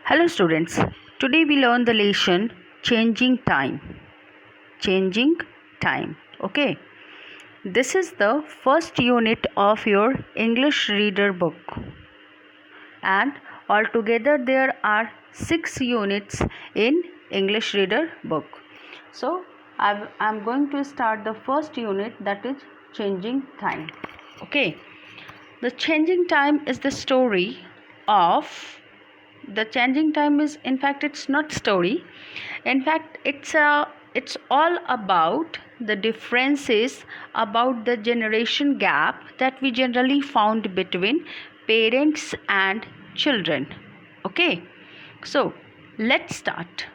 Hello students, today we learn the lesson changing time. Changing time. Okay, this is the first unit of your English reader book, and altogether there are 6 units in English reader book. So I'm going to start the first unit, that is changing time. Okay, the changing time is the story of the changing time is, in fact, it's not story. In fact, it's all about the differences, about the generation gap that we generally found between parents and children. Okay, so let's start.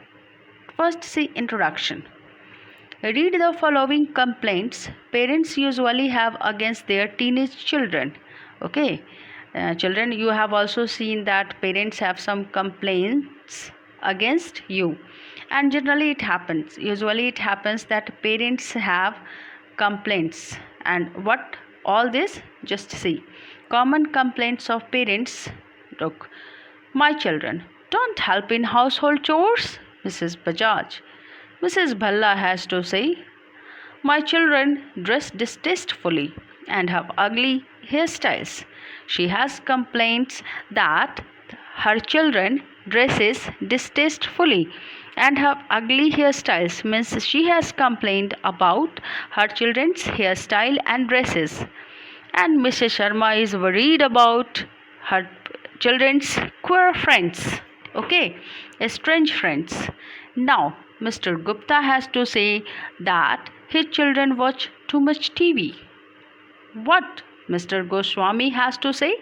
First, see introduction. Read the following complaints parents usually have against their teenage children. Okay, children, you have also seen that parents have some complaints against you, and generally it happens. Usually it happens that parents have complaints, and what all this? Just see. Common complaints of parents. Look, my children don't help in household chores, Mrs. Bajaj. Mrs. Bhalla has to say, my children dress distastefully and have ugly hairstyles. She has complaints that her children dresses distastefully and have ugly hairstyles, means she has complained about her children's hairstyle and dresses. And Mrs. Sharma is worried about her children's queer friends. Okay, strange friends. Now Mr. Gupta has to say that his children watch too much TV. What Mr. Goswami has to say?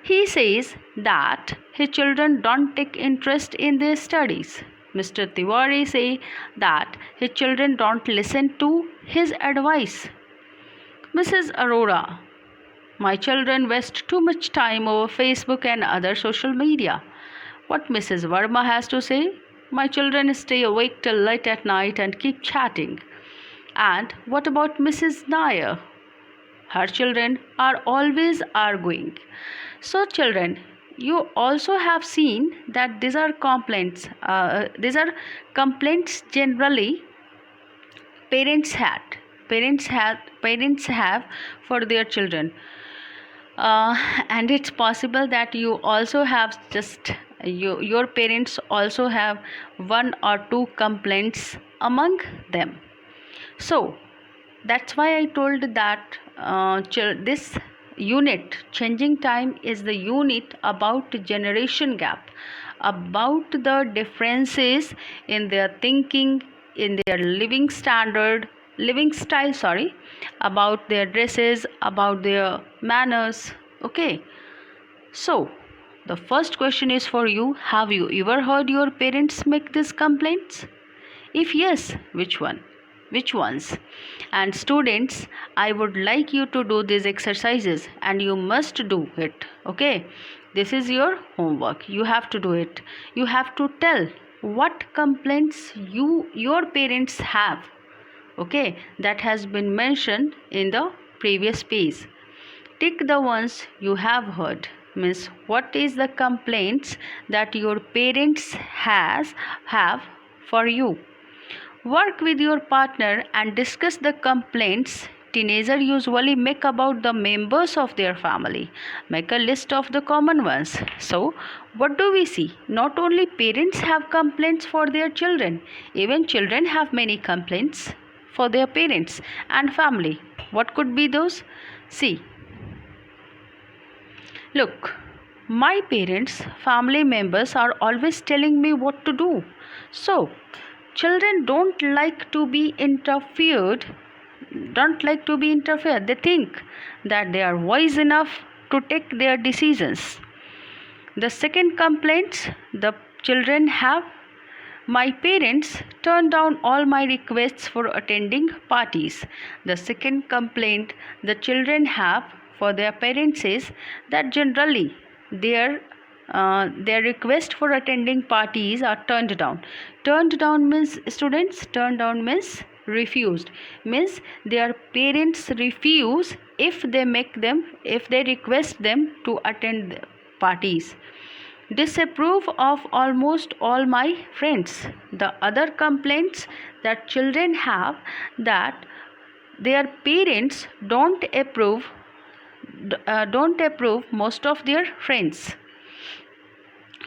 He says that his children don't take interest in their studies. Mr. Tiwari say that his children don't listen to his advice. Mrs. Arora, my children waste too much time over Facebook and other social media. What Mrs. Verma has to say? My children stay awake till late at night and keep chatting. And what about Mrs. Nair? Her children are always arguing. So children, you also have seen that these are complaints. Generally parents have for their children. And it's possible that you also have your parents also have one or two complaints among them. So that's why I told that this unit, changing time, is the unit about generation gap, about the differences in their thinking, in their living style, about their dresses, about their manners. Okay, so the first question is for you. Have you ever heard your parents make these complaints? If yes, which ones? And students, I would like you to do these exercises, and you must do it. Okay, this is your homework. You have to do it. You have to tell what complaints your parents have. Okay, that has been mentioned in the previous page. Tick the ones you have heard, means what is the complaints that your parents have for you. Work with your partner and discuss the complaints teenagers usually make about the members of their family. Make a list of the common ones. So what do we see? Not only parents have complaints for their children, even children have many complaints for their parents and family. What could be those? See, look, my parents, family members are always telling me what to do. So children don't like to be interfered. They think that they are wise enough to take their decisions. The second complaints the children have: my parents turn down all my requests for attending parties. The second complaint the children have for their parents is that generally their request for attending parties are turned down. Turned down means, students, turned down means refused. Means their parents refuse if they request them to attend parties. disapprove of almost all my friends. The other complaints that children have, that their parents don't approve most of their friends.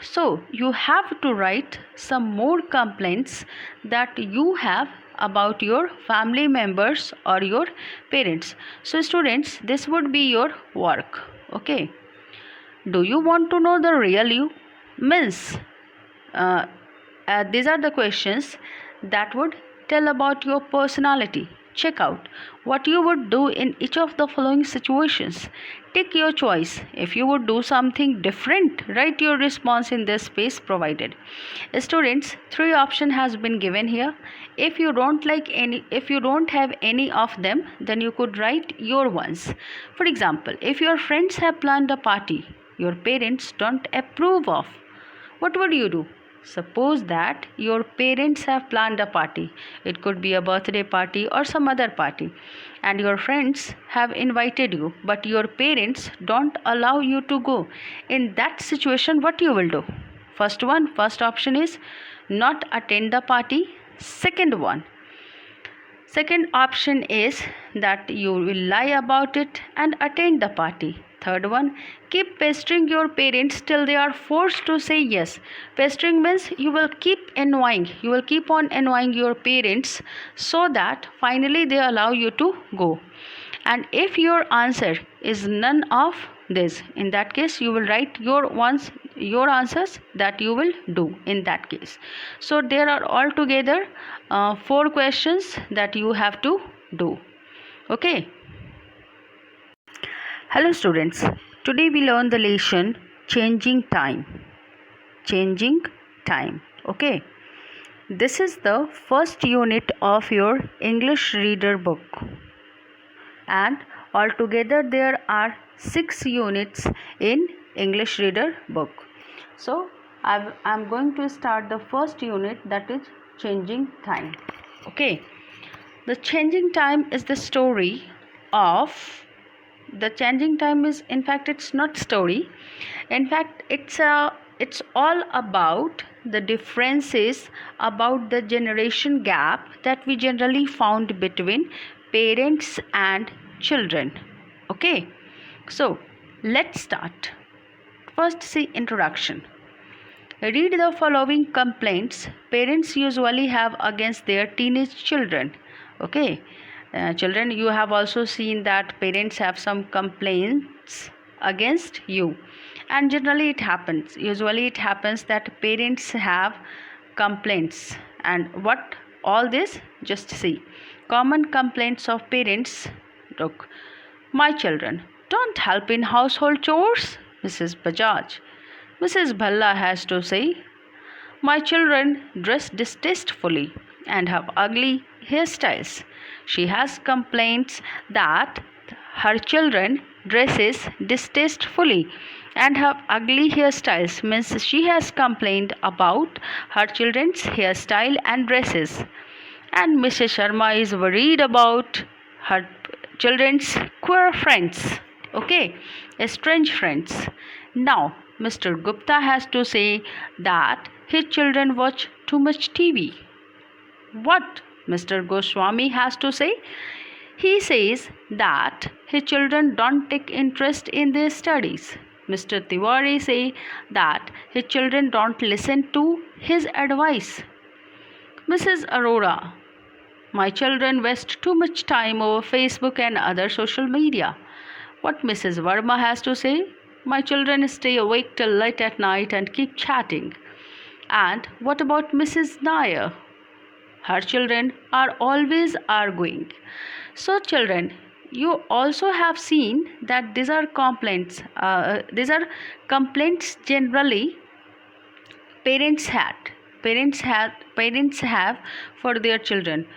So you have to write some more complaints that you have about your family members or your parents. So students, this would be your work. Okay. Do you want to know the real you? Means these are the questions that would tell about your personality. Check out what you would do in each of the following situations. Take your choice. If you would do something different, write your response in the space provided. Students, three option has been given here. If you don't have any of them, then you could write your ones. For example, if your friends have planned a party your parents don't approve of, what would you do? Suppose that your parents have planned a party. It could be a birthday party or some other party, and your friends have invited you, but your parents don't allow you to go. In that situation, what you will do? First option is not attend the party. Second option is that you will lie about it and attend the party. Third one, keep pestering your parents till they are forced to say yes. Pestering means you will keep on annoying your parents so that finally they allow you to go. And if your answer is none of this, in that case you will write your answers that you will do in that case. So there are altogether 4 questions that you have to do. Okay. Hello students, today we learn the lesson changing time. Okay. This is the first unit of your English reader book, and altogether there are 6 units in English reader book. So I'm going to start the first unit, that is changing time. Okay. The changing time is the story of the changing time is, in fact, it's not story. In fact, it's all about the differences, about the generation gap that we generally found between parents and children. Okay, so let's start. First, see introduction. Read the following complaints parents usually have against their teenage children. Okay. Children, you have also seen that parents have some complaints against you, and usually it happens that parents have complaints. And what all this, just see. Common complaints of parents. Look, my children don't help in household chores, Mrs. Bajaj. Mrs. Bhalla has to say, my children dress distastefully and have ugly hairstyles. She has complaints that her children dresses distastefully and have ugly hairstyles. Means she has complained about her children's hairstyle and dresses. And Mrs. Sharma is worried about her children's queer friends. Okay, strange friends. Now, Mr. Gupta has to say that his children watch too much TV. What Mr. Goswami has to say? He says that his children don't take interest in their studies. Mr. Tiwari says that his children don't listen to his advice. Mrs. Arora, my children waste too much time over Facebook and other social media. What Mrs. Verma has to say? My children stay awake till late at night and keep chatting. And what about Mrs. Nair? Her children are always arguing. So children, you also have seen that these are complaints. Generally parents have for their children.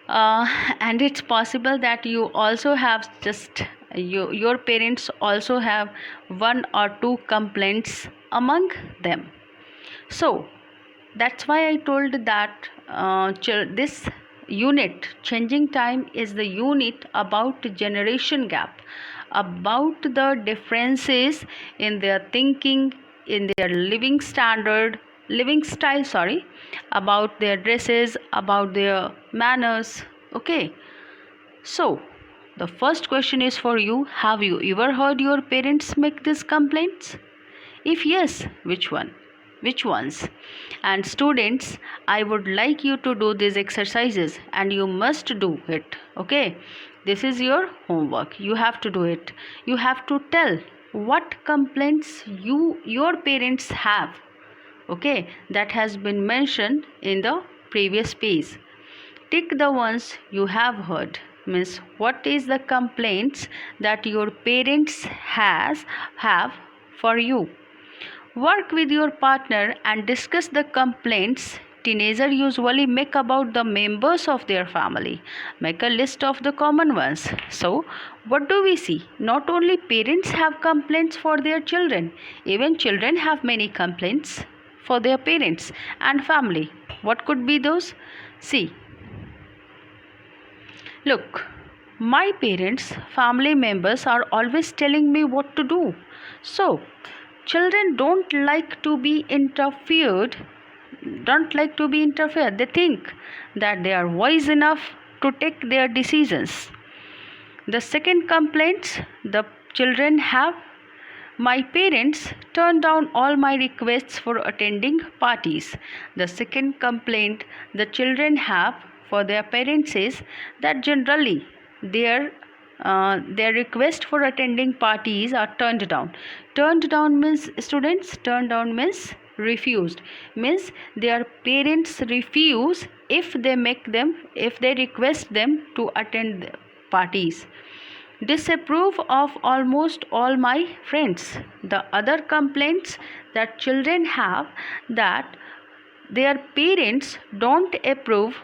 And it's possible that you also have your parents also have 1 or 2 complaints among them. So that's why I told that this unit, changing time, is the unit about generation gap, about the differences in their thinking, in their living style, sorry, about their dresses, about their manners. Okay, so the first question is for you. Have you ever heard your parents make these complaints? If yes, which one? Which ones? And students, I would like you to do these exercises and you must do it. Okay? This is your homework. You have to do it. You have to tell what complaints your parents have. Okay? That has been mentioned in the previous page. Tick the ones you have heard. Means what is the complaints that your parents have for you. Work with your partner and discuss the complaints teenagers usually make about the members of their family. Make a list of the common ones. So, what do we see? Not only parents have complaints for their children, even children have many complaints for their parents and family. What could be those? See. Look, my parents, family members are always telling me what to do. So, children don't like to be interfered. They think that they are wise enough to take their decisions. The second complaint the children have, my parents turn down all my requests for attending parties. The second complaint the children have for their parents is that generally their request for attending parties are turned down. Turned down means, students, turned down means refused. Means their parents refuse if they request them to attend parties. Disapprove of almost all my friends. The other complaints that children have, that their parents don't approve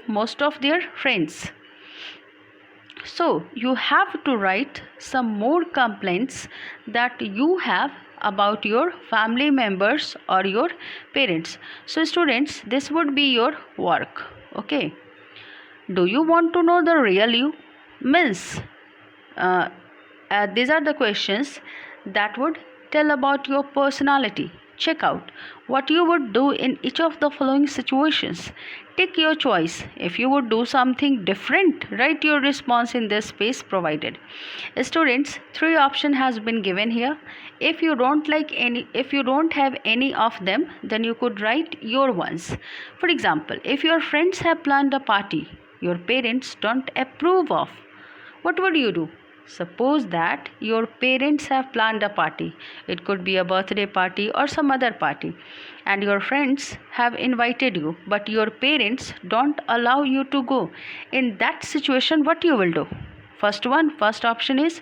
most of their friends. So you have to write some more complaints that you have about your family members or your parents. So students, this would be your work. Okay. Do you want to know the real you? Means these are the questions that would tell about your personality. Check out what you would do in each of the following situations. Take your choice. If you would do something different, write your response in the space provided. Students, 3 options has been given here. If you don't have any of them, then you could write your ones. For example, if your friends have planned a party your parents don't approve of, what would you do? Suppose that your parents have planned a party. It could be a birthday party or some other party, and your friends have invited you, but your parents don't allow you to go. In that situation, what you will do? First option is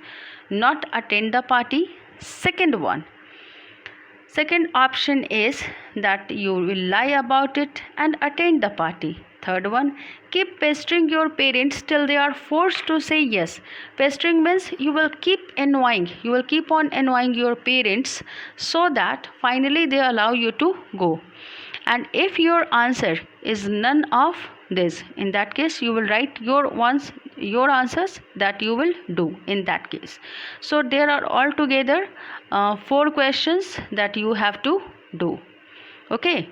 not attend the party. Second option is that you will lie about it and attend the party. Third one, keep pestering your parents till they are forced to say yes. Pestering means you will keep on annoying your parents so that finally they allow you to go. And if your answer is none of this, in that case you will write your answers that you will do in that case. So there are altogether 4 questions that you have to do. Okay.